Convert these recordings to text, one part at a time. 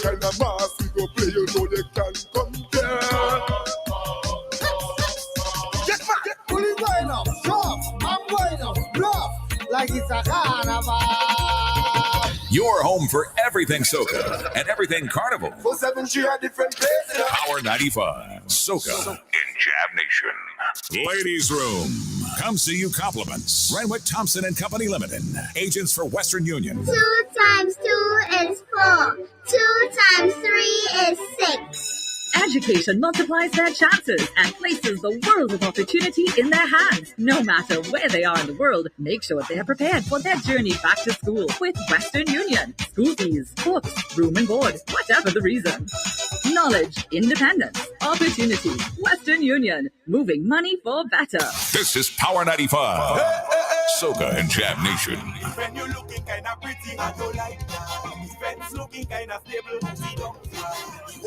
kind of mass we go play, you know you can compare. Get back, fully going up, soft, I'm going up, bluff, like it's a carnival. Your home for everything soca and everything carnival. For 7 she had different places. Power 95, soca in Jam Nation. Ladies Room. Come see you compliments. Renwick Thompson and Company Limited. Agents for Western Union. 2 times 2 is 4. 2 times 3 is 6. Education multiplies their chances and places the world of opportunity in their hands. No matter where they are in the world, make sure they are prepared for their journey back to school with Western Union. School fees, books, room and board, whatever the reason. Knowledge, independence, opportunity. Western Union, moving money for better. This is Power 95, soca in Jam Nation. When you're looking kind of pretty, I don't like that. His friends looking kind of stable, see don't the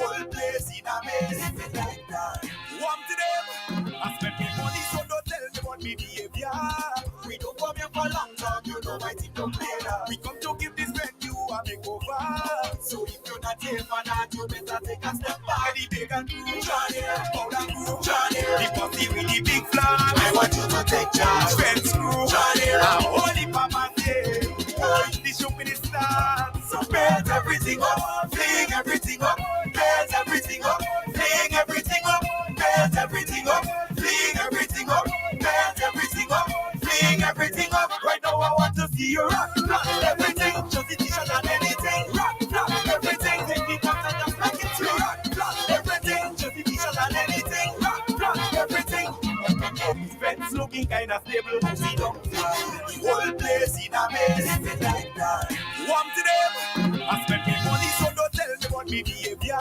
whole place in a mess, like that. Warm to them, I spend me money, so don't tell me about me behavior. We don't come here for long talk, you know my team don't play that. We come to give this venue a makeover. So if you're not here for that, you better take a step back. The bacon crew, Johnny, powder crew, Johnny, the pussy with the big flag. I want you to take charge. Fence crew, Johnny, holy mama day. The show with the stars. So bet everything up, fling everything up, bet everything up, fling everything up, bet everything up, fling everything up, bet everything up, fling everything up. Right now I want to see you rock, rock everything, just the t-shirt and anything, rock, rock everything, take the top and just like it's rock, rock everything, just the t-shirt and anything, rock, rock everything. His friends looking kinda stable, see don't the whole place in a mess, like that. Warm to them, I spend me money, so don't tell me about me behavior.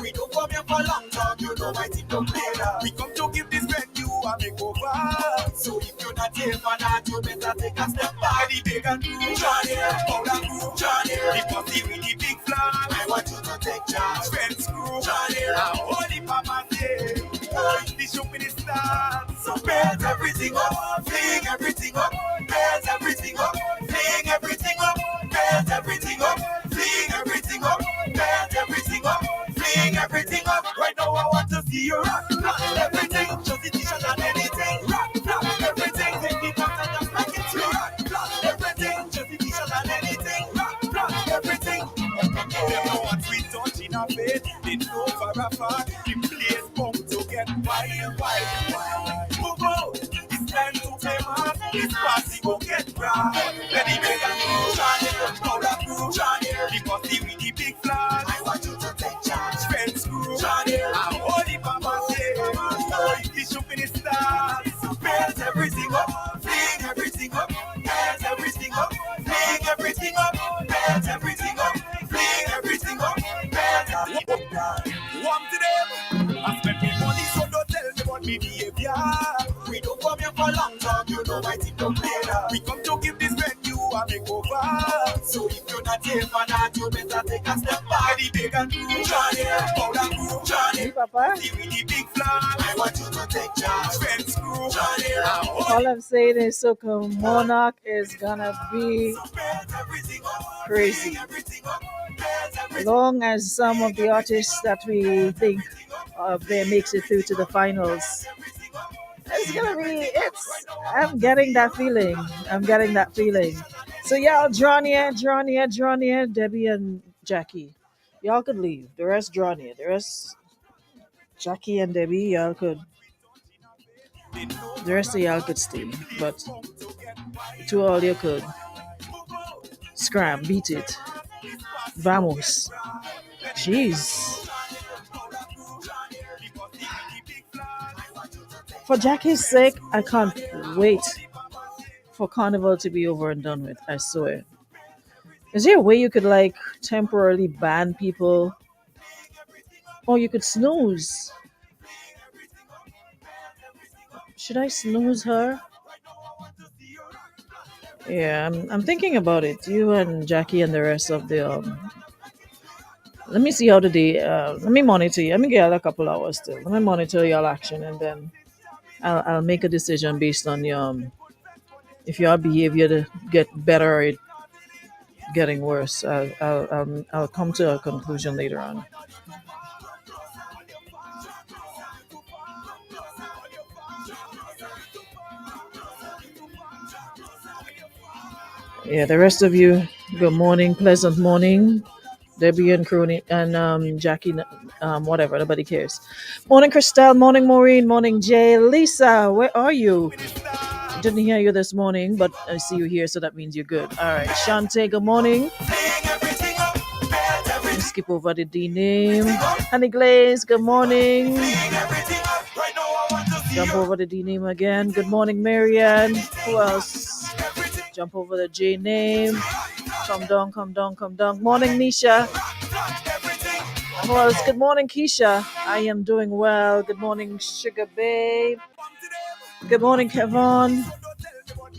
We don't come here for long talk, you know my team don't play that. We come to give this venue a makeover. So if you're not here for that, you better take a step back. The bacon crew, Johnny, powder crew, Johnny, the pussy with the big flag. I want you to take charge. Fence crew, Johnny, holy mama day. The show with the stars. So bet everything up, fling everything up, bet everything up, fling everything up, bet everything up, fling everything up, bet everything up, fling everything up. Right now I want to see you rock, rock everything, just the t-shirt and anything, rock, rock everything, take the top and just like it's rock, rock everything, just the t-shirt and anything, rock, rock everything. Them know what we touch in our bed, they know for a fact, the place come to get wild, wild, wild. Move out, it's time to play man, this party go get bright. Let the bacon crew, Johnny, powder crew, Johnny, the pussy with the big flag. I want you to take charge. Fence crew, Johnny, I'm holy mama say, the show in the stars. Bet everything up, fling everything up, bet everything up, fling everything up, bet everything up, fling everything up, bet everything up. Warm to them, I spend me money, so don't tell me about me behavior. We don't come here for long talk, you know my team don't play that. We come to give this venue a makeover. So if you're not here for that, you better take a step back. The bacon crew, Johnny, powder crew, Johnny, with the big flag. I want you to take charge. Fence crew, Johnny. All I'm saying is Soca Monarch is gonna be crazy. Long as some of the artists that we think they makes it through to the finals, it's gonna be. I'm getting that feeling. So y'all, draw near, Debbie and Jackie. Y'all could leave. The rest draw near. The rest, Jackie and Debbie, y'all could. The rest of y'all could stay, but to all you could. Scram, beat it. Vamos. Jeez. For Jackie's sake, I can't wait for Carnival to be over and done with, I swear. Is there a way you could like temporarily ban people? Or you could snooze? Should I snooze her? Yeah, I'm thinking about it. You and Jackie and the rest of the let me see how the day. Let me monitor you. Let me get y'all a couple hours still. Let me monitor y'all action and then I'll make a decision based on your if your behavior to get better or it getting worse. I'll come to a conclusion later on. Yeah, the rest of you, good morning, pleasant morning. Debbie and Crony and Jackie, whatever, nobody cares. Morning, Christelle. Morning, Maureen. Morning, Jay. Lisa, where are you? Didn't hear you this morning, but I see you here, so that means you're good. All right, Shante, good morning. Let's skip over the D name. Honey Glaze, good morning. Jump over the D name again. Good morning, Marianne. Who else? Jump over the J name. Come down, come down, come down. Morning, Nisha. Who else? Good morning, Keisha. I am doing well. Good morning, Sugar Babe. Good morning, Kevon.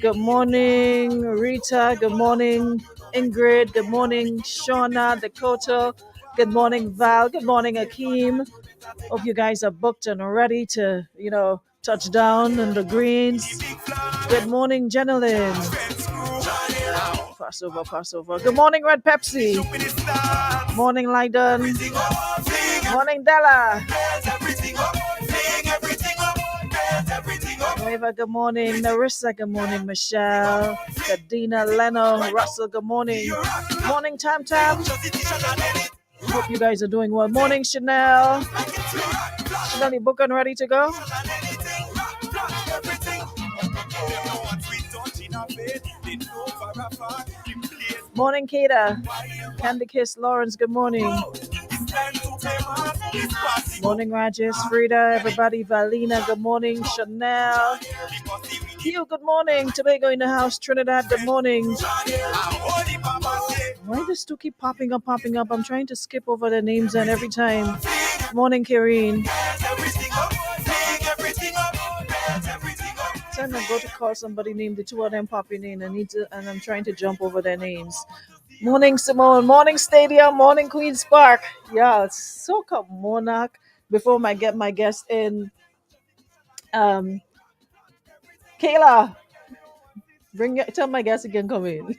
Good morning, Rita. Good morning, Ingrid. Good morning, Shauna, Dakota. Good morning, Val. Good morning, Akeem. Hope you guys are booked and ready to, touch down in the greens. Good morning, Jenilyn. Passover, Passover. Good morning, Red Pepsi. Morning, Lydon. Morning, Della. Eva, good morning. Narissa, good morning. Michelle, Kadina, Leno, Russell, good morning. Morning, Tam Tam. Hope you guys are doing well. Morning, Chanel. Chanel, you booked and ready to go? Morning, Kata. Candy Kiss, Lawrence, good morning. Morning, Rajesh, Frida, everybody, Valina, good morning. Chanel. Hugh, good morning. Tobago in the house. Trinidad, good morning. Why does two keep popping up, popping up? I'm trying to skip over the names and every time. Morning, Karine. Time I go to call somebody named the two of them popping in. And I'm trying to jump over their names. Morning, Simone. Morning, Stadium. Morning, Queen's Park. Yeah, Soca Monarch. Before I get my guest in, Kayla, tell my guest again come in.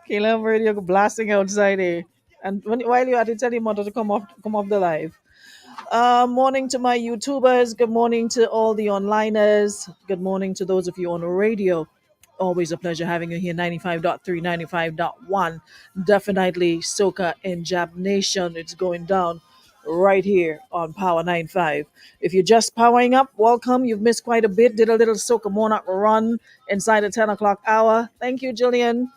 Kayla, I'm already blasting outside here. And while you're at it, tell your mother to come off the live. Morning to my YouTubers. Good morning to all the onliners. Good morning to those of you on the radio. Always a pleasure having you here. 95.3, 95.1. Definitely Soca and Jab Nation. It's going down right here on Power 95. If you're just powering up, welcome. You've missed quite a bit. Did a little Soca Monarch run inside the 10 o'clock hour. Thank you, Jillian.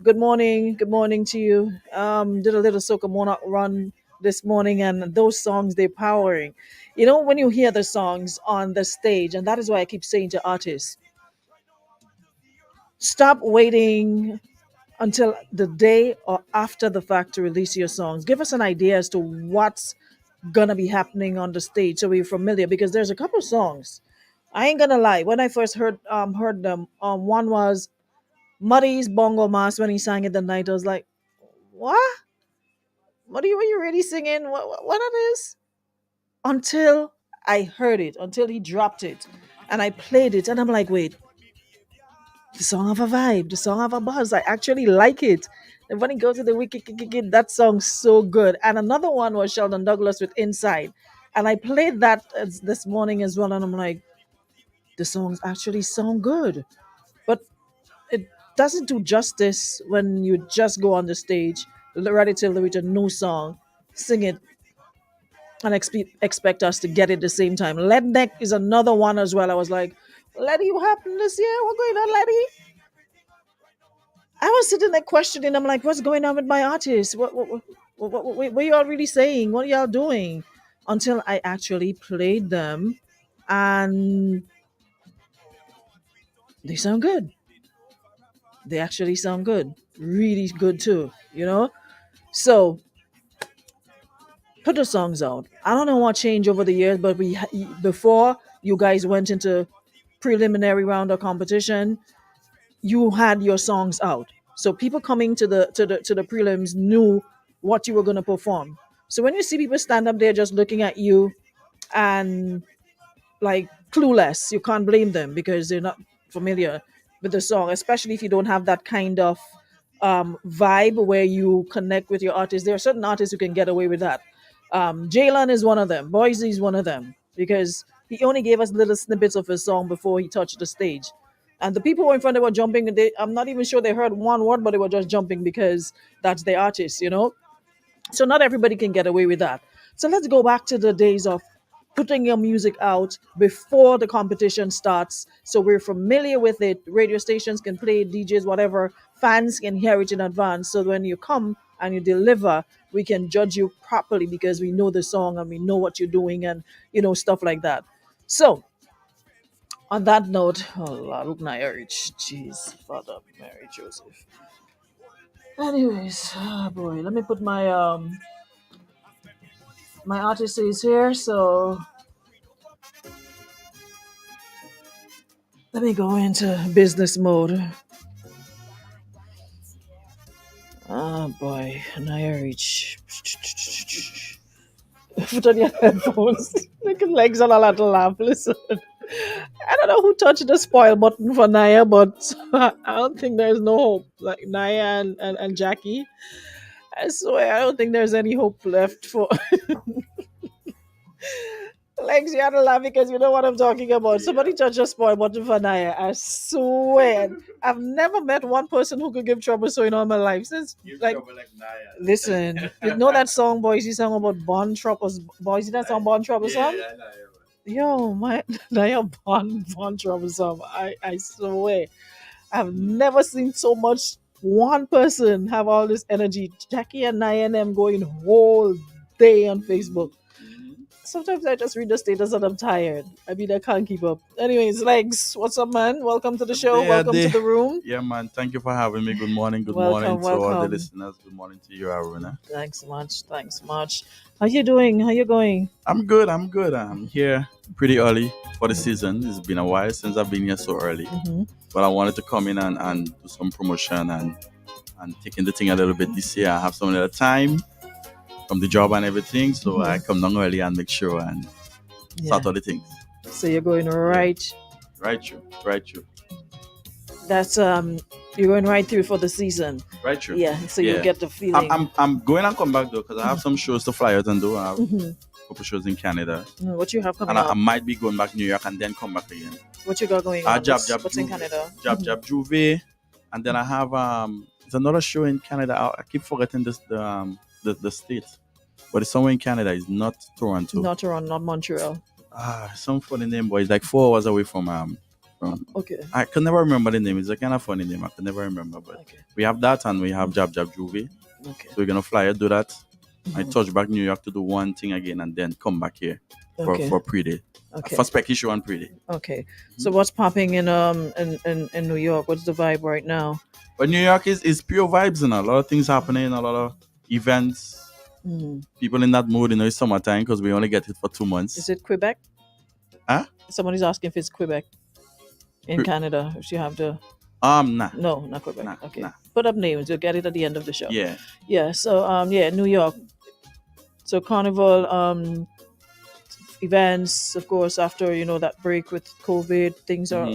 Good morning. Good morning to you. Did a little Soca Monarch run this morning, and those songs, they're powering. When you hear the songs on the stage, and that is why I keep saying to artists, stop waiting until the day or after the fact to release your songs. Give us an idea as to what's gonna be happening on the stage so we're familiar, because there's a couple songs. I ain't gonna lie. When I first heard them, one was Muddy's Bongo Mass when he sang it the night. I was like, what? What are you really singing? What it is? Until I heard it, until he dropped it, and I played it, and I'm like, wait, the song have a vibe, the song have a buzz. I actually like it. And when he goes to the wiki, that song's so good. And another one was Sheldon Douglas with Inside, and I played that this morning as well, and I'm like, the songs actually sound good, but it doesn't do justice when you just go on the stage, relatively with a new song, sing it, and expect us to get it the same time. Redneck is another one as well. I was like, Letty, what happened this year? What going on, Letty? I was sitting there questioning. I'm like, what's going on with my artists? What y'all really saying? What are y'all doing? Until I actually played them, and they sound good. They actually sound good. Really good too, So put the songs out. I don't know what changed over the years, but before you guys went into preliminary round of competition, you had your songs out. So people coming to the prelims knew what you were going to perform. So when you see people stand up there just looking at you and like clueless, you can't blame them because they're not familiar with the song, especially if you don't have that kind of vibe where you connect with your artist. There are certain artists who can get away with that. Jalen is one of them. Boise is one of them because he only gave us little snippets of his song before he touched the stage. And the people who were in front, they were jumping. I'm not even sure they heard one word, but they were just jumping because that's the artist, you know? So not everybody can get away with that. So let's go back to the days of putting your music out before the competition starts so we're familiar with it. Radio stations can play, DJs, whatever, fans can hear it in advance. So when you come and you deliver, we can judge you properly because we know the song and we know what you're doing and stuff like that. So on that note, oh Lord, look now, Rich. Jeez, Father Mary Joseph. Anyways, oh boy, let me put my artist is here, so let me go into business mode. Oh boy, and I reach. Put on your headphones. Look at legs and all that laugh. Listen, I don't know who touched the spoil button for Naya, but I don't think there's no hope. Like Naya and Jackie, I swear I don't think there's any hope left for. Legs, you had to laugh because you know what I'm talking about. Somebody touched a spoil button for Naya. I swear. I've never met one person who could give trouble so in all my life. Since listen, you know that song Boise song about Bond Troppers. Boise, that song Bond Trouble song? Yo, my Naya Bond Trouble song. I swear. I've never seen so much one person have all this energy. Jackie and Naya and them going whole day on Facebook. Sometimes I just read the status and I'm tired. I mean, I can't keep up. Anyways, Legs, what's up, man? Welcome to the show. Welcome to the room. Yeah, man. Thank you for having me. Good morning. Good morning to all the listeners. Good morning to you, Aruna. Thanks much. How you doing? How you going? I'm good. I'm here pretty early for the season. It's been a while since I've been here so early. Mm-hmm. But I wanted to come in and do some promotion and taking the thing a little bit this year. I have some little time from the job and everything, so I come down early and make sure and start all the things. So you're going right through. That's you're going right through for the season. Right through. Yeah, so you get the feeling. I'm going and come back though because I have some shows to fly out and do. I have a couple shows in Canada. What you have coming and up? I might be going back to New York and then come back again. What you got going on? What's in Canada? Jab Juve, and then I have there's another show in Canada. I keep forgetting the state, but it's somewhere in Canada. It's not Toronto. Not Toronto, not Montreal. Some funny name, but it's like 4 hours away from. Okay. I can never remember the name. It's a kind of funny name. I can never remember, but we have that and we have Jab Juve. Okay. So we're gonna fly do that. I touch back New York to do one thing again and then come back here for pre-day. Okay. For Specky show and pre-day. Okay. So what's popping in New York? What's the vibe right now? But New York is pure vibes, and a lot of things happening, a lot of events. People in that mood, it's summertime because we only get it for 2 months. Is it Quebec? Huh? Somebody's asking if it's Quebec in Canada. If you have the nah. No, not Quebec. Nah, okay. nah. Put up names. We'll get it at the end of the show. Yeah. Yeah. So New York. So Carnival events, of course, after that break with COVID, things are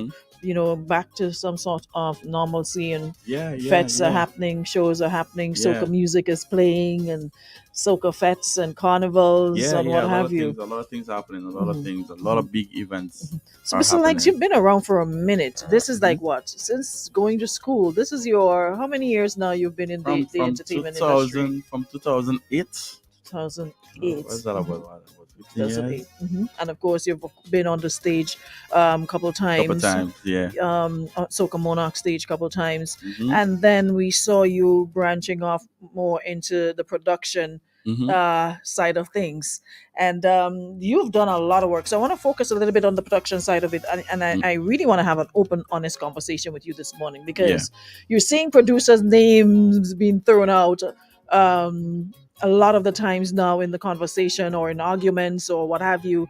back to some sort of normalcy, and fetes are happening, shows are happening, soca music is playing, and soca fetes and carnivals and what have you. A lot of things happening, a lot of big events. So Mr. Legs, you've been around for a minute. This is like what? Since going to school, this is your, how many years now you've been in the entertainment industry? From 2008. 2008. What's that about? 2008. And of course, you've been on the stage a couple of times. Soca Monarch stage a couple of times. And then we saw you branching off more into the production side of things. And you've done a lot of work. So I want to focus a little bit on the production side of it. And I really want to have an open, honest conversation with you this morning because you're seeing producers' names being thrown out a lot of the times now in the conversation or in arguments or what have you,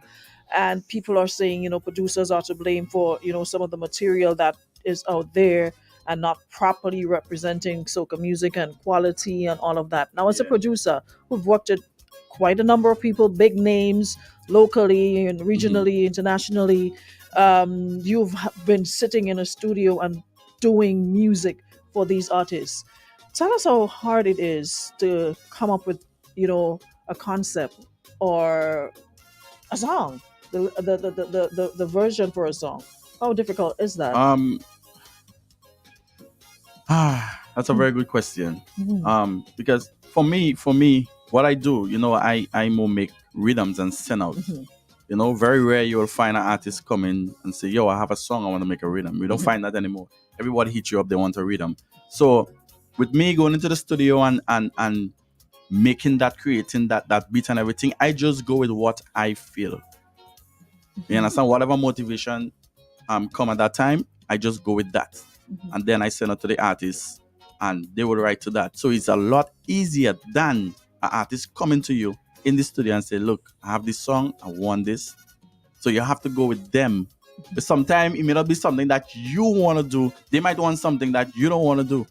and people are saying producers are to blame for some of the material that is out there and not properly representing soca music and quality and all of that. Now, as a producer who've worked at quite a number of people, big names locally and regionally, internationally, you've been sitting in a studio and doing music for these artists. tell us how hard it is to come up with, a concept or a song, the version for a song. How difficult is that? That's a very good question. Mhm. Because for me, what I do, I more make rhythms and send out. Mhm. Very rare you will find an artist come in and say, "Yo, I have a song, I want to make a rhythm." We don't Mhm. find that anymore. Everybody hits you up, they want a rhythm. So with me going into the studio and making that, creating that beat and everything, I just go with what I feel. You understand? Whatever motivation come at that time, I just go with that. And then I send it to the artist and they will write to that. So it's a lot easier than an artist coming to you in the studio and say, "Look, I have this song, I want this." So you have to go with them. But sometimes it may not be something that you want to do. They might want something that you don't want to do.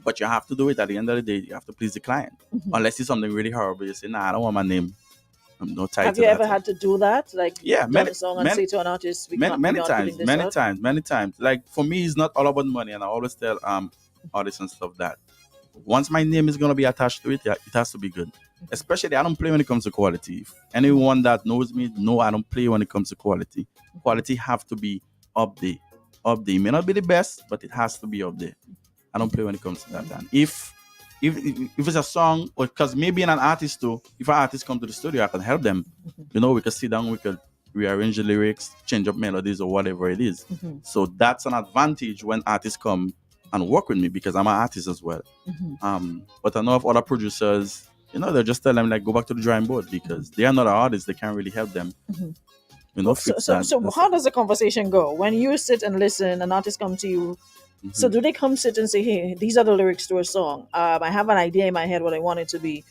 But you have to do it. At the end of the day, you have to please the client. Unless it's something really horrible. You say, "Nah, I don't want my name. I'm not tied Have to you that." ever had to do that? Like, Yeah, done a song and say to an artist, many not times, putting this out? many times. Like for me, it's not all about money, and I always tell artists and stuff that once my name is gonna be attached to it, yeah, it has to be good. Especially, I don't play when it comes to quality. If anyone that knows me, know I don't play when it comes to quality. Quality have to be up there, up there. It may not be the best, but it has to be up there. I don't play when it comes to that. And if it's a song, or because maybe in an artist too, if an artist come to the studio, I can help them. We could sit down, we could rearrange the lyrics, change up melodies or whatever it is. So that's an advantage when artists come and work with me because I'm an artist as well. But I know of other producers, they just tell them like go back to the drawing board because they are not artists, they can't really help them. Fix that. So how does the conversation go when you sit and listen? An artist come to you. So do they come sit and say, "Hey, these are the lyrics to a song. I have an idea in my head what I want it to be."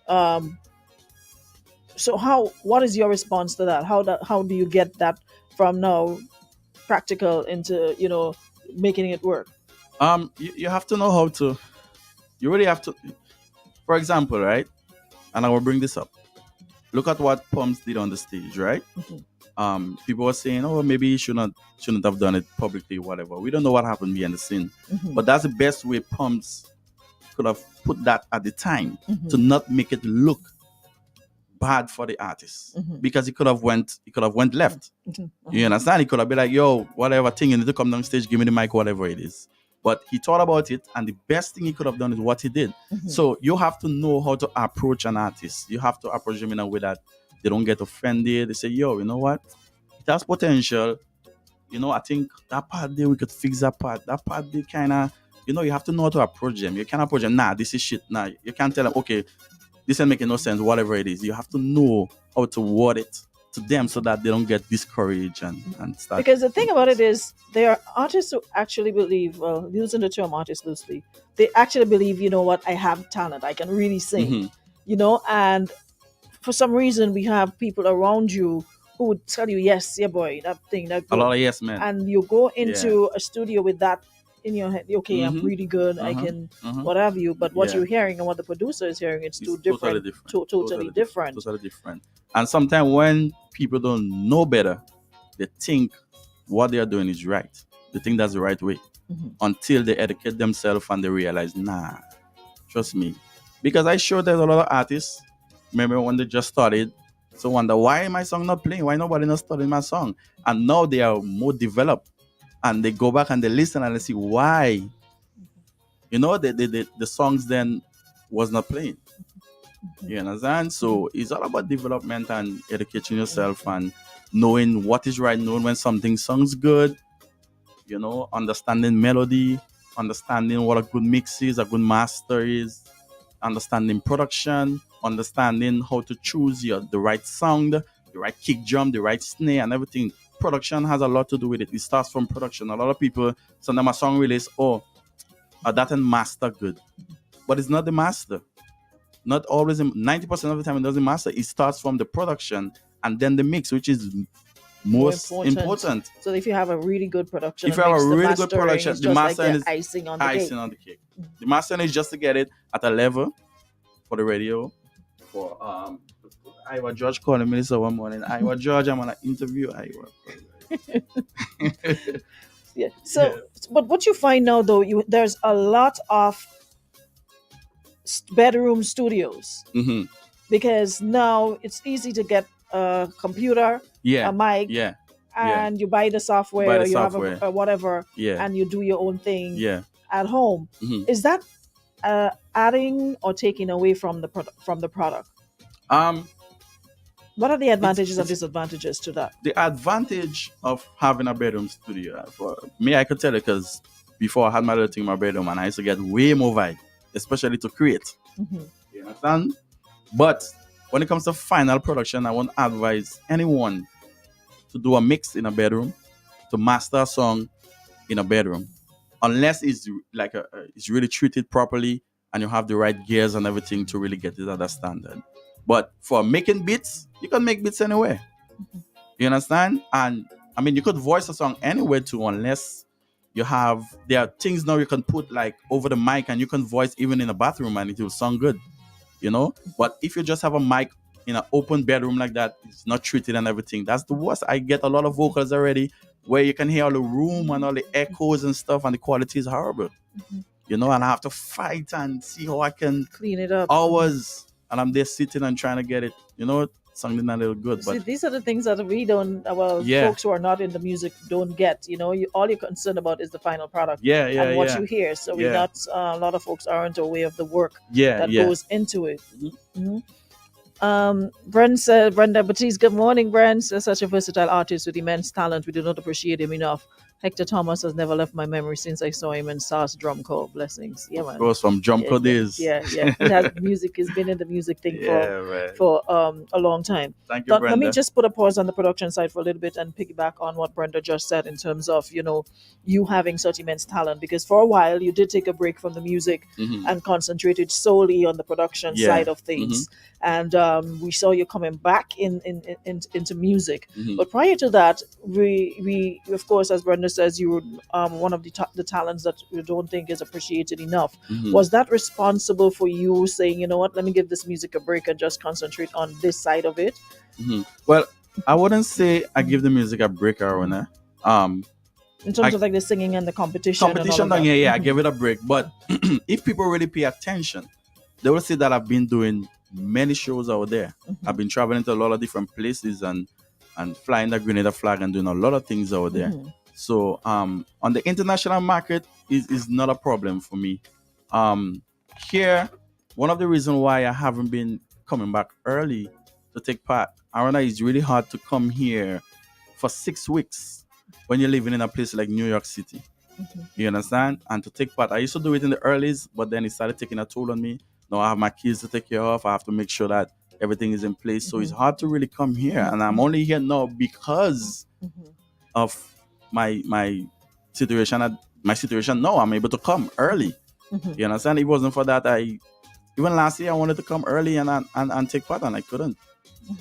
Um, so what is your response to that? How do you get that from now practical into making it work? You have to know how to. You really have to. For example, right? And I will bring this up. Look at what Pumps did on the stage, right? People were saying, "Oh, maybe he shouldn't have done it publicly, whatever." We don't know what happened behind the scene, but that's the best way Pumps could have put that at the time to not make it look bad for the artist because it could have went left. You understand? He could have been like, "Yo, whatever thing, you need to come down stage, give me the mic, whatever it is." But he thought about it, and the best thing he could have done is what he did. So you have to know how to approach an artist. You have to approach them in a way that they don't get offended. They say, "Yo, you know what? It has potential. I think that part there we could fix that part. That part they kind of, you have to know how to approach them. You can't approach them. Nah, this is shit. Nah, you can't tell them, okay, this ain't making no sense. Whatever it is, you have to know how to word it to them so that they don't get discouraged and start. Because the thing about it is, there are artists who actually believe, well, using the term artist loosely, they actually believe, I have talent. I can really sing, and for some reason we have people around you who would tell you, "Yes, yeah, boy, that thing, that A good." lot of yes, man. And you go into a studio with that in your head. Okay, I'm really good. I can what have you. But what you're hearing and what the producer is hearing, it's too different. Totally different. Totally different. And sometimes when people don't know better, they think what they are doing is right. They think that's the right way until they educate themselves and they realize, nah, trust me. Because I sure there's a lot of artists. Remember when they just started, so wonder why my song not playing? Why nobody not studying my song? And now they are more developed, and they go back and they listen and they see why. The songs then was not playing. You understand? So it's all about development and educating yourself and knowing what is right, knowing when something sounds good. Understanding melody, understanding what a good mix is, a good master is, understanding production, understanding how to choose the right sound, the right kick drum, the right snare, and everything. Production has a lot to do with it. It starts from production. A lot of people, sometimes a song release, that and master good. But it's not the master. Not always, 90% of the time it doesn't master. It starts from the production and then the mix, which is most important. So if you have a really good production, if you have a really good production, the mastering is icing on the cake. The mastering is just to get it at a level for the radio. For Iowa George calling me this one morning. Iowa George, I'm on an interview. Iowa. Yeah. So, but what you find now, though, there's a lot of bedroom studios, Mm-hmm. because now it's easy to get a computer, Yeah. a mic, Yeah. and you buy the software, Buy the or you have software. a whatever, Yeah. and you do your own thing Yeah. at home. Mhm. Is that adding or taking away from the product? Um, What are the advantages and it's- disadvantages to that? the advantage of having a bedroom studio, for me, I could tell you, because before I had my little thing in my bedroom, and I used to get way more vibe, especially to create. Mhm. You understand? But when it comes to final production, I won't advise anyone to do a mix in a bedroom, to master a song in a bedroom, unless it's like it's really treated properly and you have the right gears and everything to really get it at a standard. But for making beats, you can make beats anywhere. You understand? And I mean, you could voice a song anywhere too, unless there are things now you can put like over the mic, and you can voice even in a bathroom and it will sound good, you know? But if you just have a mic in an open bedroom like that, it's not treated and everything, that's the worst. I get a lot of vocals already where you can hear all the room and all the echoes and stuff, and the quality is horrible, you know? And I have to fight and see how I can Clean it up. hours, and I'm there sitting and trying to get it, you know, something a little good. See, But these are the things that we don't, Yeah. folks who are not in the music don't get. You know, all you're concerned about is the final product yeah, and what yeah, you hear. So Yeah. we're not, a lot of folks aren't aware of the work yeah, that yeah. goes into it. Mhm. Brenda Batiste, good morning, Brent. Such a versatile artist with immense talent. We do not appreciate him enough. Hector Thomas has never left my memory since I saw him in SARS Drum Corps. Blessings. Yeah, man. Goes from drum Yeah, days. yeah. Music has been in the music thing Yeah, man. for a long time. Thank you, Let Brenda. me just put a pause on the production side for a little bit and piggyback on what Brenda just said in terms of, you having such immense talent, because for a while you did take a break from the music Mhm. and concentrated solely on the production Yeah. side of things. And we saw you coming back into music. Mhm. But prior to that, we of course, as Brenda says, you were one of the talents that you don't think is appreciated enough. Mhm. Was that responsible for you saying, you know what, let me give this music a break and just concentrate on this side of it? Mhm. Well, I wouldn't say I give the music a break, Arona. In terms of like the singing and the competition. Competition, and all of that? yeah, I give it a break. But if people really pay attention, they will see that I've been doing many shows out there. I've been traveling to a lot of different places and flying the Grenada flag and doing a lot of things out there. So on the international market is not a problem for me. Here, one of the reasons why I haven't been coming back early to take part, Arona, is really hard to come here for 6 weeks when you're living in a place like New York City. You understand? And to take part, I used to do it in the earlies, but then it started taking a toll on me. Now I have my kids to take care of. I have to make sure that everything is in place. So it's hard to really come here. And I'm only here now because of my situation. My situation now, I'm able to come early. You understand? It wasn't for that. Even last year I wanted to come early and take part, and I couldn't.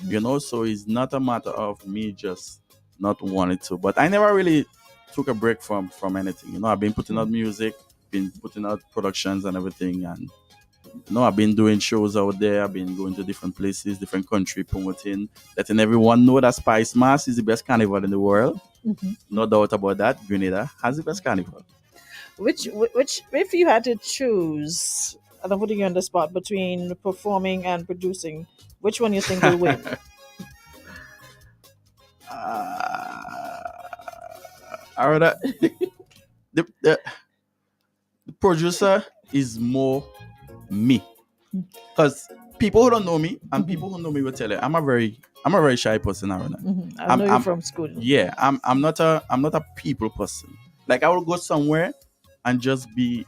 You know, so it's not a matter of me just not wanting to. But I never really took a break from anything. You know, I've been putting out music, been putting out productions and everything, and I've been doing shows out there. I've been going to different places, different country, promoting, letting everyone know that Spice Mass is the best carnival in the world. No doubt about that. Grenada has the best carnival. Which, if you had to choose, and I'm putting you on the spot, between performing and producing, which one you think will win? Alright, the producer is more me, because people who don't know me and people who know me will tell you I'm a very shy person, Arona. I know you're from school. Yeah, I'm not a people person. Like I will go somewhere and just be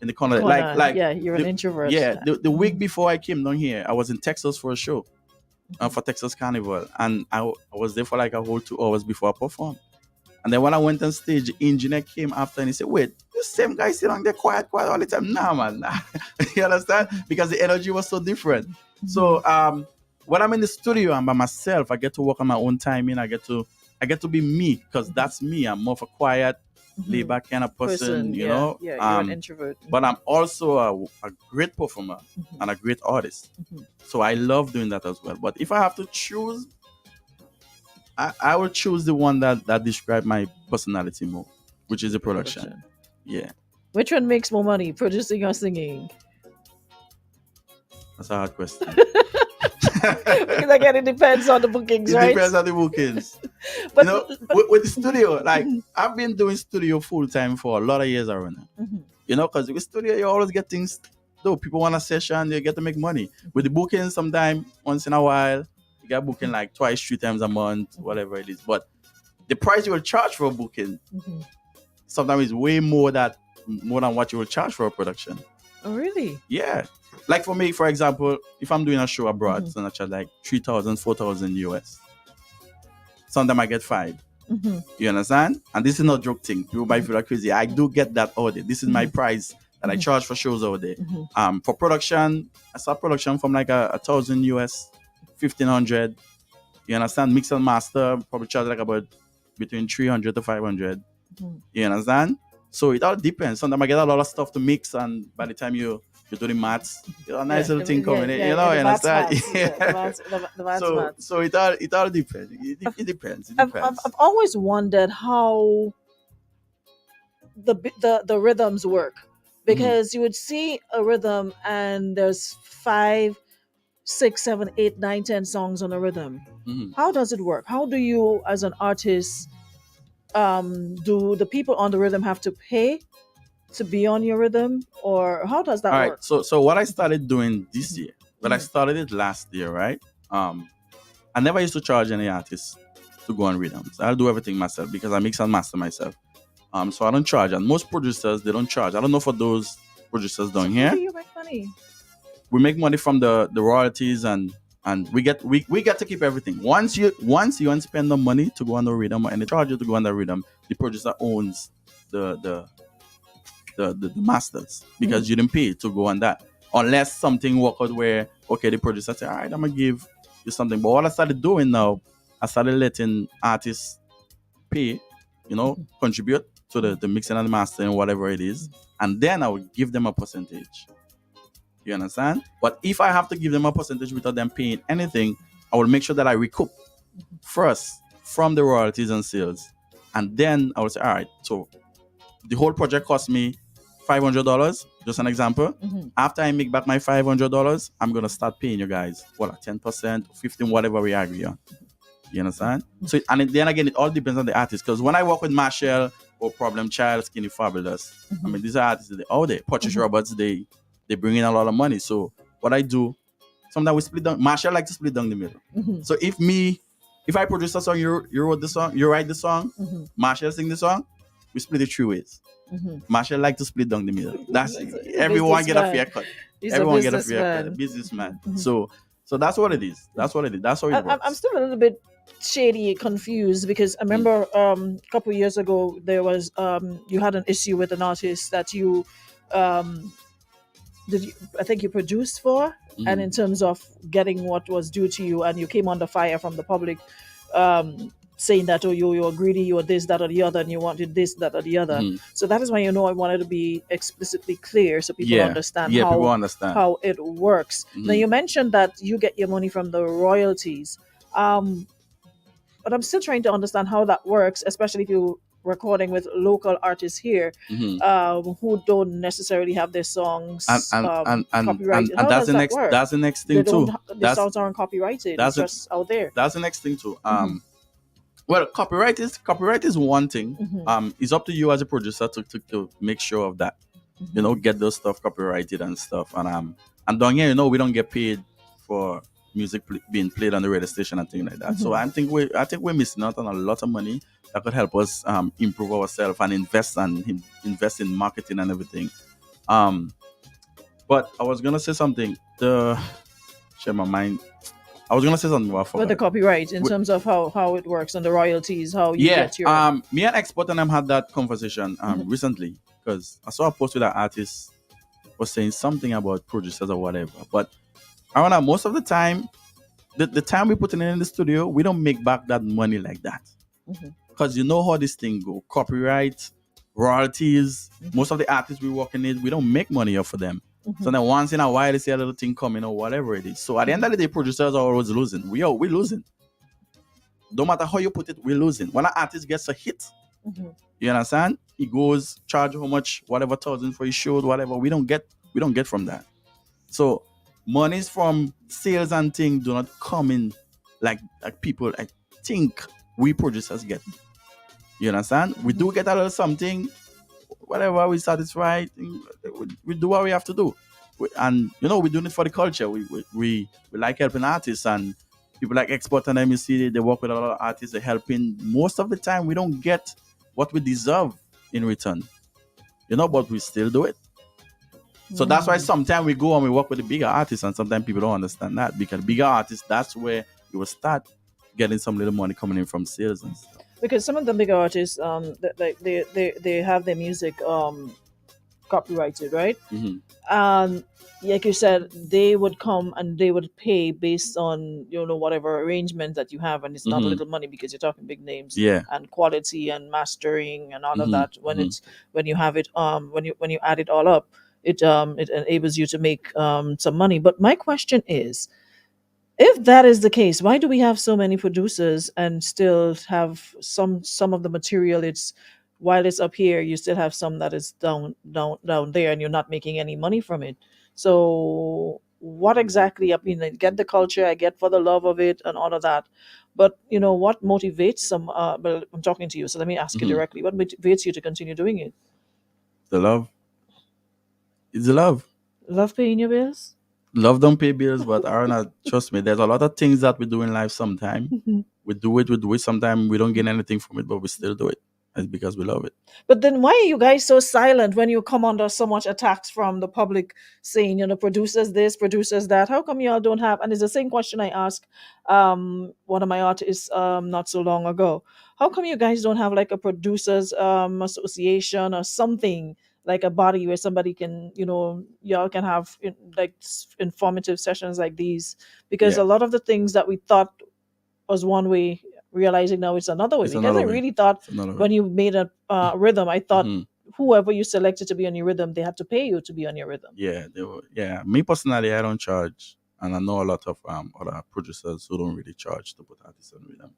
in the corner. Like yeah, you're an introvert. Yeah, the week before I came down here, I was in Texas for a show, for Texas Carnival, and I was there for like a whole 2 hours before I performed. And then when I went on stage, the engineer came after and he said, "Wait, the same guy sitting on there quiet all the time." Nah, man. You understand? Because the energy was so different. So when I'm in the studio, I'm by myself. I get to work on my own timing. I get to be me, because that's me. I'm more of a quiet, laid back kind of person, you know. Yeah, you're an introvert. But I'm also a great performer and a great artist. So I love doing that as well. But if I have to choose, I will choose the one that describes my personality more, which is the production. Yeah. Which one makes more money, producing or singing? That's a hard question. Because again, it depends on the bookings, It right? depends on the bookings. But, You know, with the studio, like I've been doing studio full time for a lot of years already. You know, because with studio you always get things. Though people want a session, you get to make money. With the booking, sometime once in a while, you get booking like twice, 3 times a month, whatever it is. But the price you will charge for a booking sometimes is way more than what you will charge for a production. oh, really? Yeah. Like for me, for example, if I'm doing a show abroad, so I charge like 3,000, 4,000 US. Sometimes I get 5. You understand? And this is not joke thing. People might feel like crazy. I do get that order. This is my price that I charge for shows over there. For production, I start production from like 1,000 US, 1,500. You understand? Mix and master, probably charge like about between 300 to 500. You understand? So it all depends. Sometimes I get a lot of stuff to mix, and by the time you do the maths, you know, a nice little thing coming in. You know, you understand? So it all depends. It depends. I've always wondered how the rhythms work, because you would see a rhythm and there's 5, 6, 7, 8, 9, 10 songs on a rhythm. How does it work? How do you, as an artist, do the people on the rhythm have to pay to be on your rhythm, or how does that work? So what I started doing this year, but I started it last year, right? I never used to charge any artists to go on rhythms. I'll do everything myself because I mix and master myself. So I don't charge, and most producers, they don't charge. I don't know for those producers down here. How do you make money? We make money from the royalties, and we get to keep everything. Once you spend the money to go on the rhythm, and they charge you to go on the rhythm, the producer owns the masters, because you didn't pay to go on that, unless something work out where the producer say, all right, I'm gonna give you something. But what I started doing now, I started letting artists pay, contribute to the mixing and the mastering, whatever it is, and then I would give them a percentage. You understand? But if I have to give them a percentage without them paying anything, I will make sure that I recoup first from the royalties and sales, and then I will say, all right, so the whole project cost me $500, just an example. After I make back my $500, I'm gonna start paying you guys 10%, 15, whatever we agree on. You understand? So, and then again, it all depends on the artist. Because when I work with Marshall or Problem Child, Skinny Fabulous, I mean, these are artists all day. Portrait Roberts, they bring in a lot of money. So what I do, sometimes we split down. Marshall like to split down the middle. So if I produce a song, you wrote the song, you write the song, Marshall sing the song, we split it 3 ways. Marshall like to split down the middle. That's everyone get a fair cut. Everyone get a fair cut. Businessman. So that's what it is. That's what it is. That's how it works. I'm still a little bit shady, confused, because I remember a couple of years ago there was you had an issue with an artist that you I think you produced for, and in terms of getting what was due to you, and you came under fire from the public, saying that you were greedy, you were this, that, or the other, and you wanted this, that, or the other. So that is why I wanted to be explicitly clear so people understand how it works. Now you mentioned that you get your money from the royalties, but I'm still trying to understand how that works, especially if you're recording with local artists here who don't necessarily have their songs copyrighted. And that's the next thing too. The songs aren't copyrighted. It's just out there. That's the next thing too. Well, copyright is one thing. It's up to you as a producer to make sure of that. Get those stuff copyrighted and stuff. And down here, we don't get paid for music being played on the radio station and things like that. So I think we're missing out on a lot of money that could help us improve ourselves and invest in marketing and everything. But I was gonna say something. Share my mind. I was gonna say something about the copyright in terms of how it works and the royalties, how you get your. Me and Export and them had that conversation recently, because I saw a post with an artist was saying something about producers or whatever. But I don't know, most of the time, the time we put it in the studio, we don't make back that money like that. Because you know how this thing go. Copyright, royalties, most of the artists we working with, we don't make money off of them. So then once in a while they see a little thing coming or whatever it is. So at the end of the day, producers are always losing. We're losing. No matter how you put it, we're losing. When an artist gets a hit, you understand? He goes, charge how much, whatever, 1,000 for his show, whatever. We don't get from that. So monies from sales and things do not come in like people I think we producers get. You understand? We do get a little something, whatever we satisfied, we do what we have to do. And we're doing it for the culture. We like helping artists and people like Export and MEC. They work with a lot of artists. They're helping. Most of the time, we don't get what we deserve in return, but we still do it. So that's why sometimes we go and we work with the bigger artists, and sometimes people don't understand that, because bigger artists, that's where you will start getting some little money coming in from sales and stuff. Because some of the bigger artists, they have their music copyrighted, right? Like you said, they would come and they would pay based on whatever arrangement that you have, and it's not a little money because you're talking big names, and quality and mastering and all of that. When you have it, when you add it all up, it enables you to make some money. But my question is, if that is the case, why do we have so many producers and still have some of the material? It's while it's up here, you still have some that is down there, and you're not making any money from it. So what exactly? I mean, I get the culture, I get for the love of it and all of that, but what motivates some? Well, I'm talking to you, so let me ask you directly: what motivates you to continue doing it? The love. It's the love. Love paying your bills. Love don't pay bills, but Arna, trust me, there's a lot of things that we do in life sometimes. We do it. Sometimes we don't get anything from it, but we still do it. It's because we love it. But then why are you guys so silent when you come under so much attacks from the public saying, producers this, producers that? How come y'all don't have? And it's the same question I asked one of my artists not so long ago. How come you guys don't have like a producers association or something, like a body where somebody can, y'all can have informative sessions like these? Because a lot of the things that we thought was one way, realizing now it's another way. Because I really thought when you made a rhythm, I thought whoever you selected to be on your rhythm, they had to pay you to be on your rhythm. Yeah, they were. Yeah, me personally, I don't charge, and I know a lot of other producers who don't really charge to put artists on rhythm.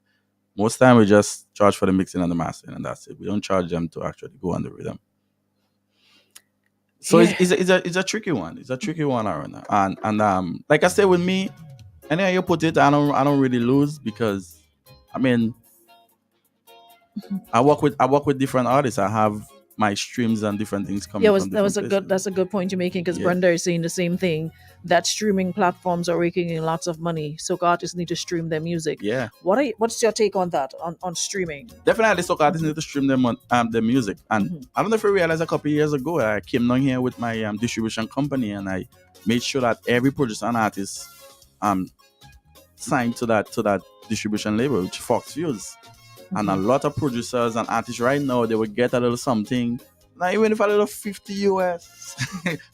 Most time we just charge for the mixing and the mastering, and that's it. We don't charge them to actually go on the rhythm. So it's a tricky one. It's a tricky one, Aruna. And like I said, with me, anywhere you put it, I don't really lose, because I mean, I work with different artists. I have my streams and different things coming. That's a good point you're making, because Brenda is saying the same thing, that streaming platforms are raking in lots of money, so artists need to stream their music. Yeah. What's your take on that, on streaming? Definitely, so artists need to stream their music. And I don't know if you realized, a couple of years ago, I came down here with my distribution company, and I made sure that every producer and artist signed to that distribution label, which Fox Views. And a lot of producers and artists right now, they will get a little something, not even if a little 50 US,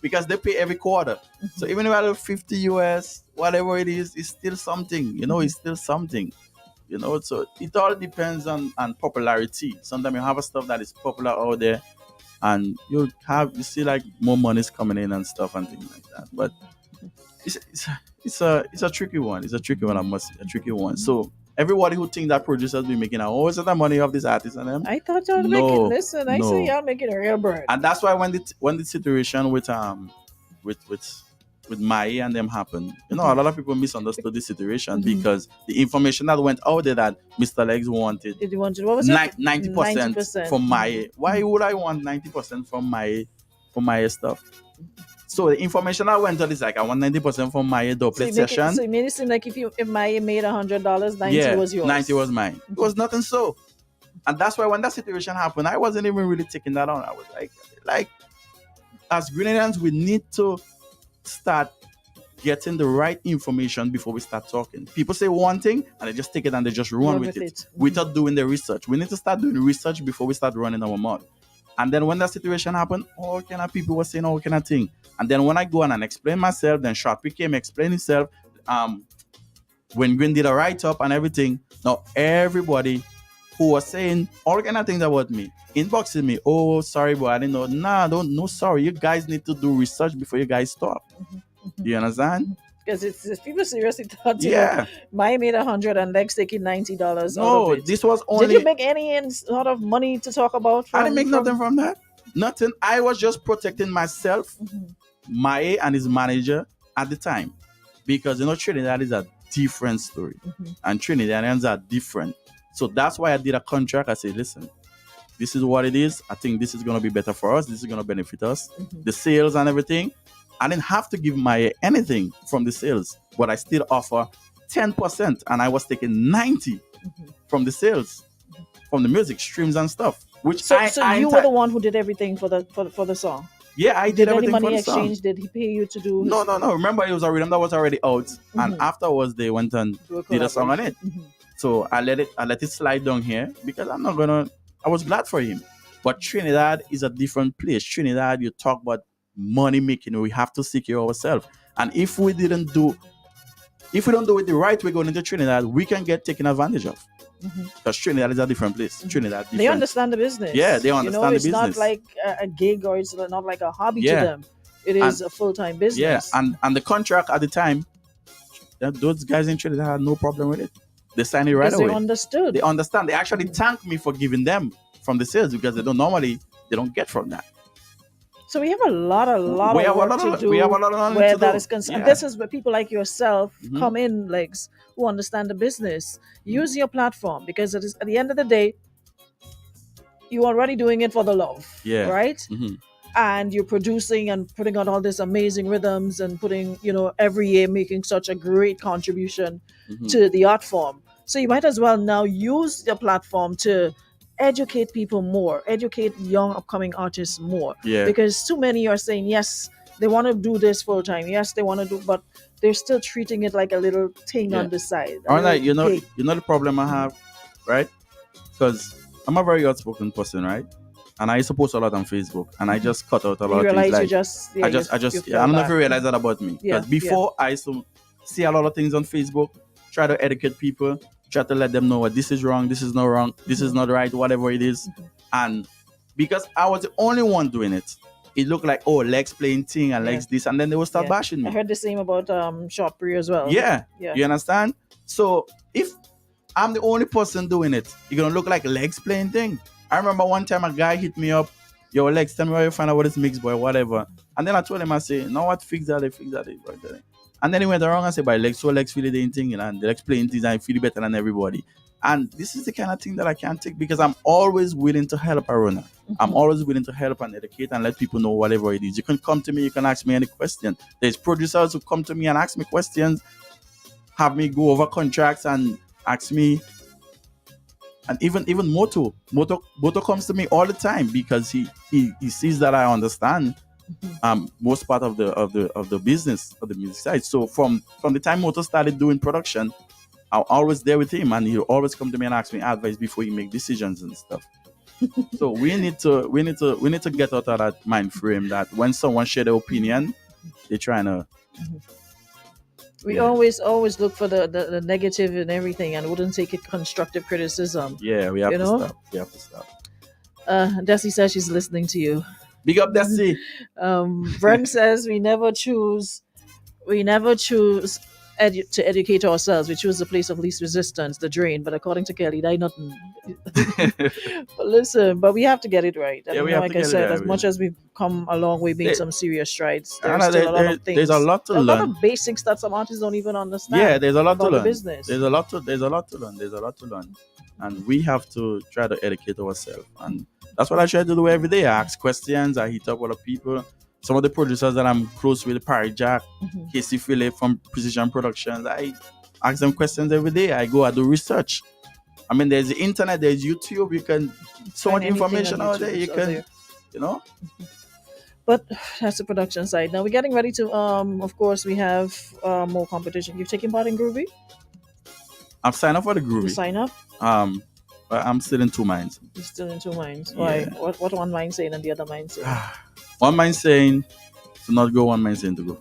because they pay every quarter. So even if a little 50 US, whatever it is, it's still something. It's still something. So it all depends on popularity. Sometimes you have a stuff that is popular out there, and you see like more money's coming in and stuff and things like that. But it's a tricky one. It's a tricky one. I must say, a tricky one. So everybody who think that producers be making all sorts of money off these artists and them, I thought y'all making. Listen, I say y'all making a real bird. And that's why when the situation with Mai and them happened, a lot of people misunderstood the situation, because the information that went out there that Mr. Legz wanted, what was it? 90% from Mai. Why would I want 90% from Mai stuff? So the information that went out is like, I want 90% from my doublet session. So it made it seem like if Maya made $100, 90 was yours. 90 was mine. It was nothing so. And that's why when that situation happened, I wasn't even really taking that on. I was like, as Grenadians, we need to start getting the right information before we start talking. People say one thing and they just take it and they just run with it without doing the research. We need to start doing research before we start running our mouth. And then when that situation happened, all kind of people were saying all kind of thing. And then when I go on and explain myself, then Sharpie came explain himself. When Green did a write-up and everything, now everybody who was saying all kind of things about me, inboxing me, oh, sorry, but I didn't know. Nah, no, sorry. You guys need to do research before you guys stop. You understand? Because it's people seriously thought, Maya made $100 and Legz taking $90. No, this was only. Did you make any sort of money to talk about? I didn't make nothing from that. Nothing. I was just protecting myself, Maya and his manager, at the time, because Trinidad is a different story, and Trinidadians are different. So that's why I did a contract. I said, listen, this is what it is. I think this is going to be better for us. This is going to benefit us. The sales and everything. I didn't have to give my anything from the sales, but I still offer 10%, and I was taking 90 from the sales, from the music streams and stuff. Which So you were the one who did everything for the song. Yeah, I Did did any everything for money the song. exchange? Did he pay you to do? No. Remember, it was a rhythm that was already out, and afterwards they went and did a song on it. So I let it slide down here because I was glad for him. But Trinidad is a different place. Trinidad, you talk about money making, we have to secure ourselves. And if we don't do it the right way going into Trinidad, we can get taken advantage of. Because Trinidad is a different place. Trinidad different. They understand the business. Yeah, they understand the business. It's not like a gig, or it's not like a hobby to Yeah. them. It is a full-time business. Yeah, and the contract at the time, those guys in Trinidad had no problem with it. They signed it right Because away. they understood. They understand. They actually thank me for giving them from the sales because they don't get from that. So we have a lot of work to do We have a lot of where to that do. is concerned. Yeah. This is where people like yourself come in, Legz, who understand the business. Use your platform, because it is, at the end of the day, you're already doing it for the love, right? And you're producing and putting out all these amazing rhythms and putting, every year making such a great contribution to the art form. So you might as well now use your platform to educate people more, educate young upcoming artists more. Yeah. Because too many are saying, yes, they want to do this full time. Yes, they want to do, but they're still treating it like a little thing on the side. All right, you know gig. the problem I have, right? Because I'm a very outspoken person, right? And I used to post a lot on Facebook, and I just cut out a lot You of realize things. Like, you just, I don't know if you realize that about me. Yeah, Because before I used to see a lot of things on Facebook, try to educate people, try to let them know what this is wrong, this is not wrong, this is not right, whatever it is. And because I was the only one doing it, it looked like, oh, Legz playing thing and Legz this, and then they will start bashing me. I heard the same about Short Pre as well. Yeah. You understand? So if I'm the only person doing it, you're gonna look like Legz playing thing. I remember one time a guy hit me up, yo, Legz, tell me where you find out what is mix, boy, whatever. And then I told him, I say, no, what, fix that. And then he went around and said, by Legz, so Legz feel the thing, and the Legz playing things, and I feel better than everybody. And this is the kind of thing that I can't take, because I'm always willing to help a runner. I'm always willing to help and educate and let people know whatever it is. You can come to me, you can ask me any question. There's producers who come to me and ask me questions, have me go over contracts and ask me. And even Moto comes to me all the time because he sees that I understand most part of the business of the music side. So from the time Moto started doing production, I'm always there with him, and he'll always come to me and ask me advice before he make decisions and stuff. So we need to get out of that mind frame that when someone share their opinion, they're trying to. We always look for the negative in everything, and wouldn't take it constructive criticism. Yeah, we have to stop. We have to stop. Desi says she's listening to you. Big up, Desi. Brent says we never choose to educate ourselves. We choose the place of least resistance, the drain. But according to Kelly, that nothing. But listen, we have to get it right. I mean, like I said, as much as we've come a long way, made some serious strides, there's still a lot of things. There's a lot to learn. A lot of basics that some artists don't even understand. Yeah, there's a lot to about learn. The business. There's a lot to learn. And we have to try to educate ourselves. And that's what I try to do every day. I ask questions. I hit up other people. Some of the producers that I'm close with, Parry Jack, Casey Phillip from Precision Productions, I ask them questions every day. I do research. I mean, there's the internet, there's YouTube. You can so much information out there. You can, But that's the production side. Now we're getting ready to, of course, we have more competition. You've taken part in Groovy? I've signed up for the Groovy. You sign up? But I'm still in two minds. You're still in two minds. Why? Yeah. What one mind saying and the other mind saying? One mind saying to not go, one mind saying to go.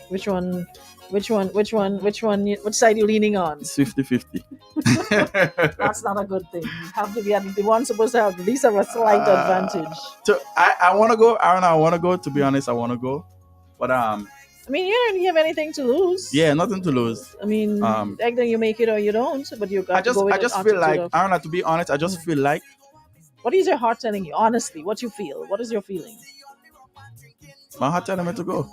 Which one? Which side you leaning on? It's 50-50. That's not a good thing. You have to be the one supposed to have at least have a slight advantage. So I want to go. I want to go. To be honest, I want to go. But I mean, you don't have anything to lose. Yeah, nothing to lose. I mean, either you make it or you don't. But you got to go with I just feel like, I don't know, to be honest, I just feel like. What is your heart telling you? Honestly, what you feel? What is your feeling? My heart telling me to go.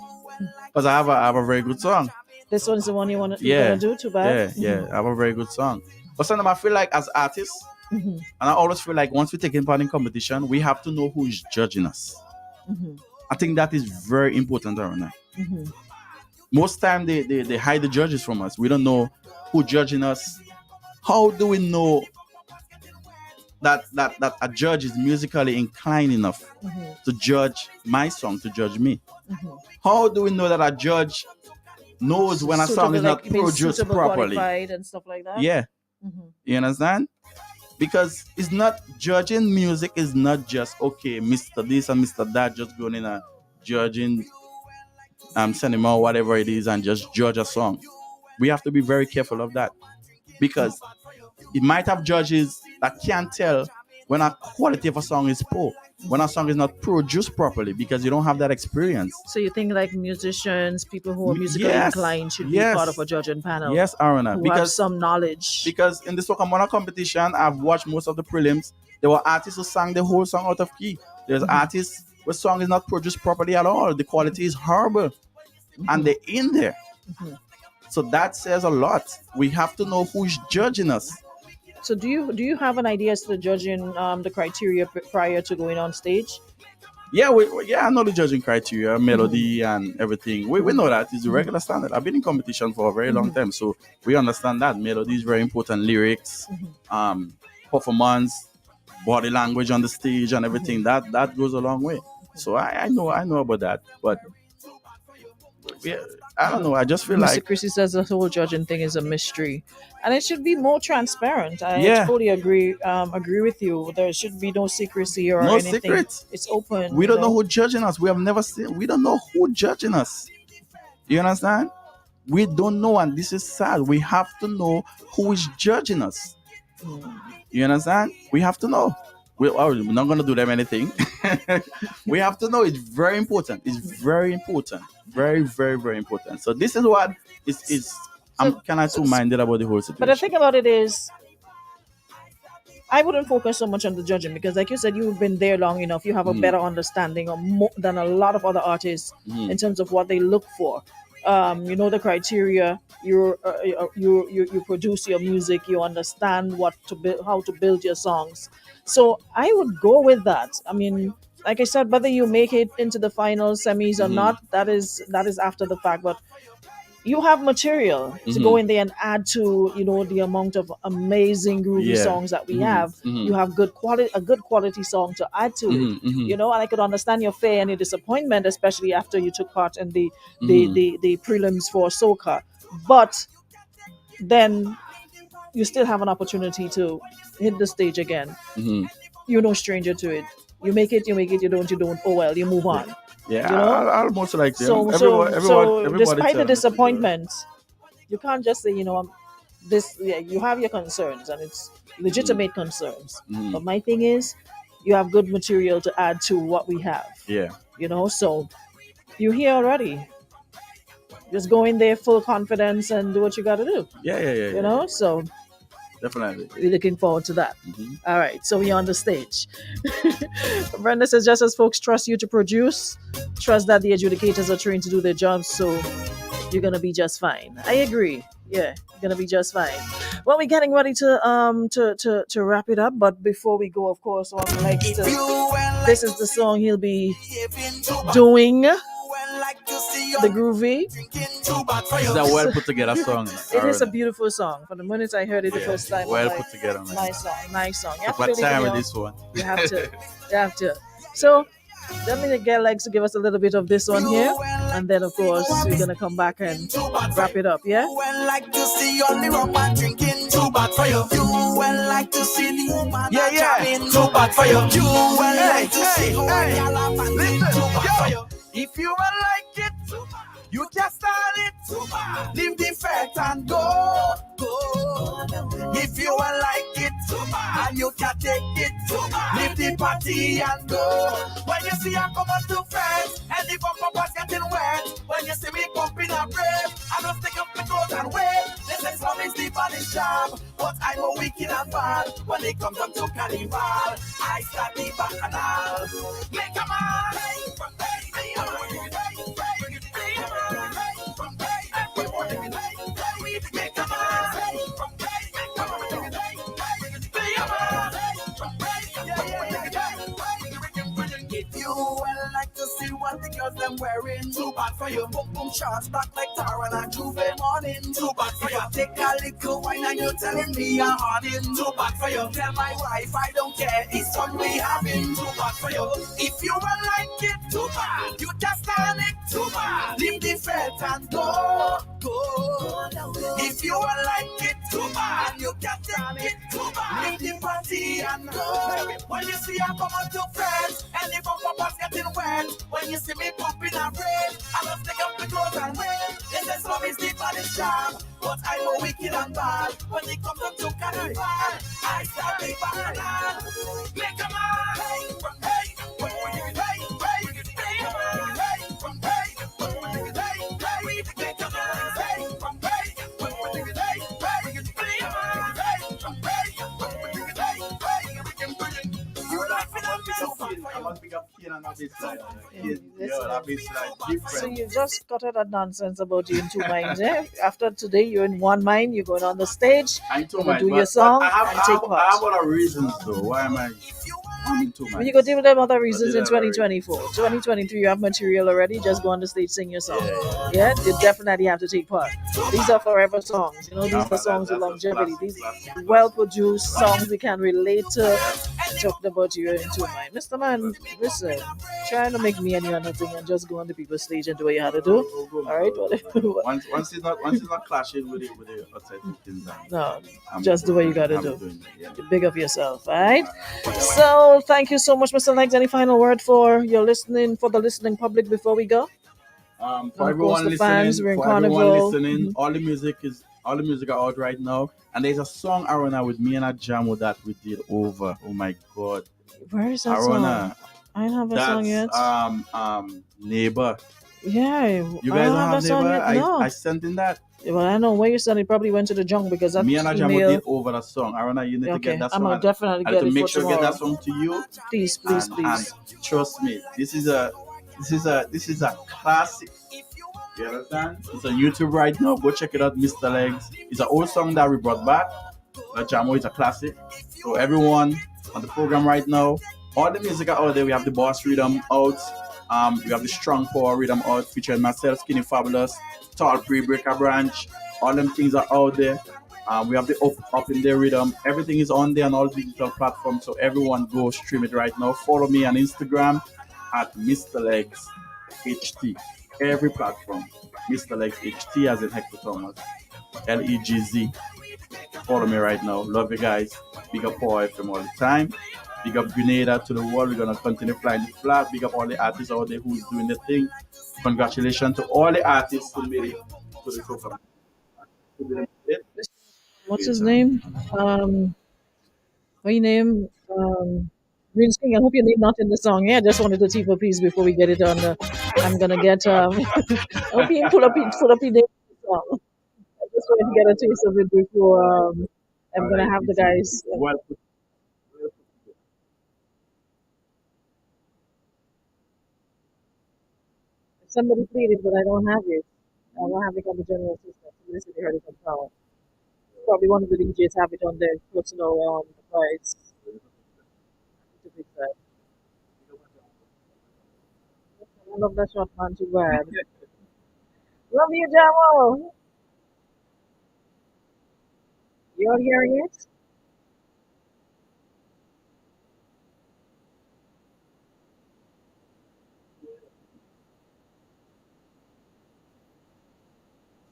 because I have a very good song. This one's the one you want to Yeah, do. Too bad. yeah. I have a very good song. But sometimes I feel like as artists, Mhm. and I always feel like once we take part in competition, we have to know who is judging us. Mhm. I think that is very important around that. Mhm. Most time they hide the judges from us. We don't know who judging us. How do we know that a judge is musically inclined enough Mhm. to judge my song, to judge me? Mhm. How do we know that a judge knows when a song is not you mean produced suitable, properly? qualified and stuff like that. Yeah, Mhm. you understand? Because it's not judging music is not just okay, Mr. This and Mr. That just going in a judging cinema or whatever it is and just judge a song. We have to be very careful of that because it might have judges that can't tell when a quality of a song is poor, when a song is not produced properly because you don't have that experience. So you think like musicians, people who are musically Yes, inclined should yes. be part of a judging panel? Yes, Aruna, Who have because some knowledge. because in the Soca Mona competition, I've watched most of the prelims. There were artists who sang the whole song out of key. There's artists where song is not produced properly at all. The quality is horrible, and they're in there. So that says a lot. We have to know who's judging us. So do you have an idea as to the judging the criteria prior to going on stage? Yeah, I know the judging criteria, melody and everything. We know that it's the regular standard. I've been in competition for a very long time, so we understand that melody is very important. Lyrics, performance, body language on the stage, and everything. That goes a long way. So I know about that, but yeah, I don't know. I just feel Mr. like Chrissy says the whole judging thing is a mystery, and it should be more transparent. I Yeah. totally agree with you. There should be no secrecy or No anything. secrets. It's open. we you don't know who judging us. We have never seen. We don't know who judging us. You understand? We don't know, and this is sad. We have to know who is judging us. You understand? We have to know. We're not going to do them anything. We have to know. It's very important. It's very important. Very, very, very important. So this is what is. I'm kind of too minded about the whole situation. But the thing about it is, I wouldn't focus so much on the judging because, like you said, you've been there long enough. You have a better understanding of more than a lot of other artists in terms of what they look for. You know the criteria. You produce your music. You understand what to build, how to build your songs. So I would go with that. I mean, like I said, whether you make it into the final semis or not, that is after the fact. But you have material to go in there and add to, the amount of amazing groovy Yeah. songs that we have. You have a good quality song to add to it. And I could understand your fear and your disappointment, especially after you took part in the prelims for soca. But then you still have an opportunity to hit the stage again. You're no stranger to it. You make it, you don't. Oh well, you move on. Yeah, you know? I almost like them. So Everybody despite the tells me. disappointment, you can't just say, this. Yeah, you have your concerns, and it's legitimate concerns. But my thing is, you have good material to add to what we have. Yeah. So you're here already. Just go in there full confidence and do what you got to do. Yeah. So Definitely. we're looking forward to that. All right, so we're on the stage. Brenda says, just as folks trust you to produce, trust that the adjudicators are trained to do their jobs, so you're gonna be just fine. I agree. Yeah, you're gonna be just fine. Well, we're getting ready to wrap it up, but before we go, of course, on Legz, this is the song he'll be doing. The groovy. It's a well put together song. It is a beautiful song. From the moment I heard it the first time, well I'm put together, man. Nice song. You have What to time really, with this one? You have to. So let me get Legz to give us a little bit of this one here, and then of course we're gonna come back and wrap it up. Yeah. Like to see only rum and drinking, too bad for you. You well like to see the woman jamming, too bad for you. You well like to see how y'all are fanning, too bad for you. If you well like it, you can start it. Leave the fete and go. If you well like it, and you can take it, leave the party and go. When you see I come on to friends, and the bumper was getting wet. When you see me pumping a brave, I don't stick up my clothes and wait. This is love is the body job, but I'm a wicked and bad. When it comes up to Carnival, I start the bacchanal. Make a man, hey, hey, hey, hey, hey, hey. for you. Boom boom shots back like Tara and Juve morning. Too bad for you. Take a little wine and you're telling me you're horning. Too bad for you. Tell my wife I don't care. It's fun we having. Too bad for you. If you will like it, too bad. You just stand it, too bad. Leave the fete and go. If you will like it, too bad. You can take it, too bad. Leave the party and go. When you see I come out to friends, and the bumper was getting wet. When you see me pumping and rain, I must take up the clothes and win. They say love is the baddest charm, but I'm a wicked and bad. When it comes up to Carnival, I start the bad. Make a man, hey, from hey, hey, hey, hey, hey, from hey, hey, hey, make a man, hey, from hey, hey, hey, I must pick up Kane and that baseline different. So you just cut out that nonsense about you in two minds, eh? After today, you're in one mind. You're going on the stage. I'm two You're gonna minds, do your song and take I part. have other reasons though. Why am I? I'm in two minds. But you go deal with them other reasons in But they're 2024. 2023, you have material already. Just go on the stage, sing your song. Yeah, you definitely have to take part. These are forever songs. You know, these are songs with longevity. These well-produced songs we can relate to. Talking about you in two minds. Mr. Man, listen, trying to make me and you nothing and just go on the people's stage and do what you had to do. All right, whatever. Once it's not clashing with the outside things. No, just do what you gotta do. Doing that, yeah. Be big of yourself, all right? So thank you so much, Mr. Legz. Any final word for the listening public before we go? For everyone the fans, we're in listening, Carnival. all the music are out right now. And there's a song Arona with me and a jam that we did over. Oh my God, Where is that Arona, song? I don't have that song yet. that's Neighbor. Yeah, You I guys don't don't have that song Neighbor? yet. No. I sent in that. Well, I know where you sent it. Probably went to the junk because that Me and a jam email. did over that song. Arona, you need to Okay, get that I'm song. gonna definitely I get need it to make for sure tomorrow. get that song to you. Please. And trust me, this is a classic. You understand? It's on YouTube right now. Go check it out, Mr. Legz. It's an old song that we brought back. The Jamo is a classic. So everyone on the program right now, all the music are out there. We have the Boss Rhythm out. We have the Strong Power Rhythm out, featuring myself, Skinny Fabulous, Tall Pre-Breaker Branch. All them things are out there. We have the up in there rhythm. Everything is on there on all digital platforms. So everyone go stream it right now. Follow me on Instagram at Mr. Legz HT. Every platform. Mr. Legz HT as in Hector Thomas. Legz. Follow me right now. Love you guys. Big up Power FM all the time. Big up Grenada to the world. We're gonna continue flying the flag. Big up all the artists out there who's doing the thing. Congratulations to all the artists who made it to the show. What's his name? What your name? Green King. I hope your name not in the song. Yeah, I just wanted to tip a piece before we get it on. I'm gonna get. I hope you pull up your name in the song. I just wanted to get a taste of it before. I'm gonna have the guys. Somebody played it, but I don't have it. I don't have it on the general system. So this is heard it from power. Probably one of the DJs have it on their personal device. To be fair. I love that shot man too bad. Love you, Jamo. You're hearing it?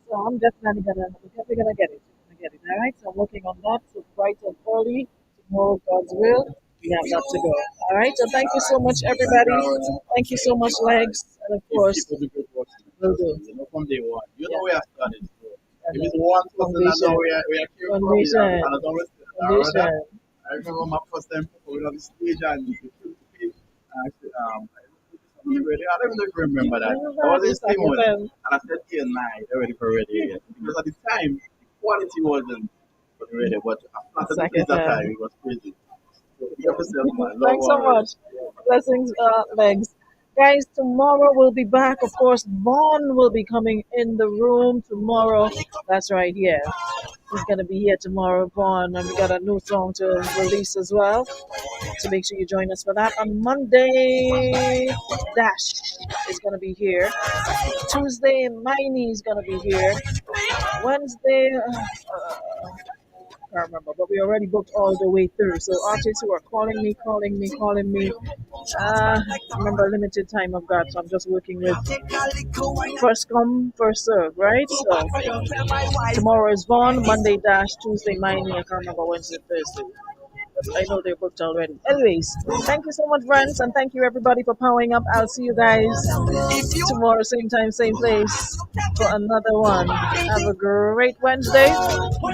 So I'm definitely gonna get it. All right. So I'm working on that. So bright and early tomorrow, God's will. We have that to go. All right. So thank you so much, everybody. Thank you so much, Legz, and of course, will do. You know from day one. You know Yeah. where I started. If it's one person that know where I came from, Foundation. and I don't Foundation. I remember my first time performing on the stage and the page. Actually, I don't even remember that. I was in Simon and I said, "Yeah, nine, they're ready for radio." Because at the time, the quality wasn't for the radio, but after the place that time, it was crazy. So, you have yourself, man. Thanks so much. Blessings, Legz. Guys, tomorrow we'll be back. Of course, Vaughn will be coming in the room tomorrow. That's right, yeah. He's going to be here tomorrow, Vaughn. And we got a new song to release as well. So make sure you join us for that. On Monday, Dash is going to be here. Tuesday, Miney is going to be here. Wednesday, I can't remember, but we already booked all the way through. So artists who are calling me. Remember, limited time I've got, so I'm just working with first come, first serve, right? So tomorrow is Vaughn, Monday Dash, Tuesday Miney, I can't remember Wednesday, Thursday. I know they're booked already. Anyways, thank you so much, friends, and thank you everybody for powering up. I'll see you guys tomorrow, same time, same place, for another one. Have a great Wednesday.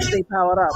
Stay powered up.